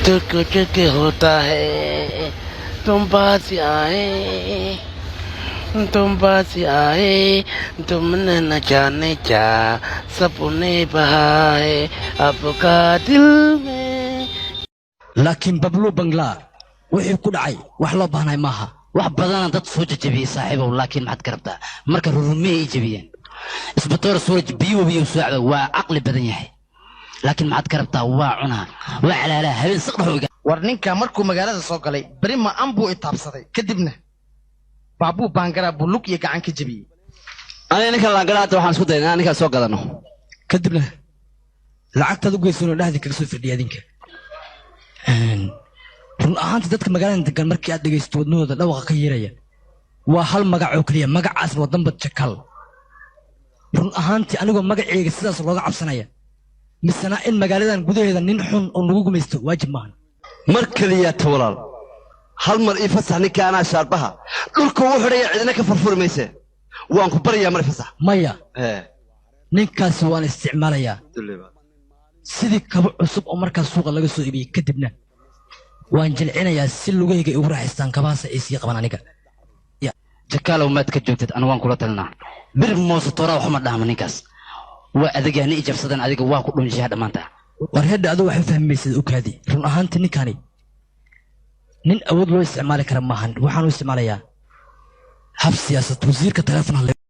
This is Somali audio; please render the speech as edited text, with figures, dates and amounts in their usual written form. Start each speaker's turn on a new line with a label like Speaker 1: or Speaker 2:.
Speaker 1: तो कुछ के होता है तुम पास आए तुम पास आए तुमने न जाने क्या सपने बहाए आपका दिल में
Speaker 2: laakiin bablu bangla wixii ku dhacay wax loo baahnay maaha wax badan dad soo jajabiyay saaxiibow laakiin maxad karabtaa marka rurumee ay jabiyeen isbatoor soo biyo saacada waa aqli badan yahay laakiin maxad karabtaa waa cunaa waa calaala habeen saqdhooga
Speaker 3: war ninka markuu magaalada soo galay bari ma ambu itaabsaday kadibna baabu baangara buluk iyo gacan ka jabiyay
Speaker 2: aniga ninka laangaraata waxaan isku daynaa ninka soo gadano kadibna lacagtaad u geysano dhahdii kaga soo fadhiya adinka run ahaantii dadka magaalada degan markii aad dhegaysto wadnahooda dhawaqa ka yeeraya waa hal magac oo keliya magacaasna waa dambad jakal run ahaantii anigoo magaceyga sidaas looga cabsanaya misana in magaaladan gudaheeda nin xun oo nagu gumaysto waajib maahan
Speaker 4: mar kaliya tawalaal hal mar ii fasax ninka anaa shaarbaha dhulka uu xidhaya cidina ka furfuri mayse waan ku baryaa mar fasax
Speaker 2: maya ninkaasi waan isticmaalayaa sidii kabo cusub oo markaas suuqa laga soo iibiyey kadibna waan jilcinayaa si lugahayga ugu raaxaystaan kabaasa ay sii qaban aniga jakaalow maad ka joogtid anigu waan kula talinaa bir moose tooraa waxuma dhahma ninkaas waa adagaani ijabsadaan adiga waa ku dhunshaha dhammaanta war hedda aduu waxay fahmaysad ogaadi run ahaantii ninkani nin awood loo isticmaali kara maahan waxaanu isticmaalayaa hab siyaasad wasiirka taleefonaha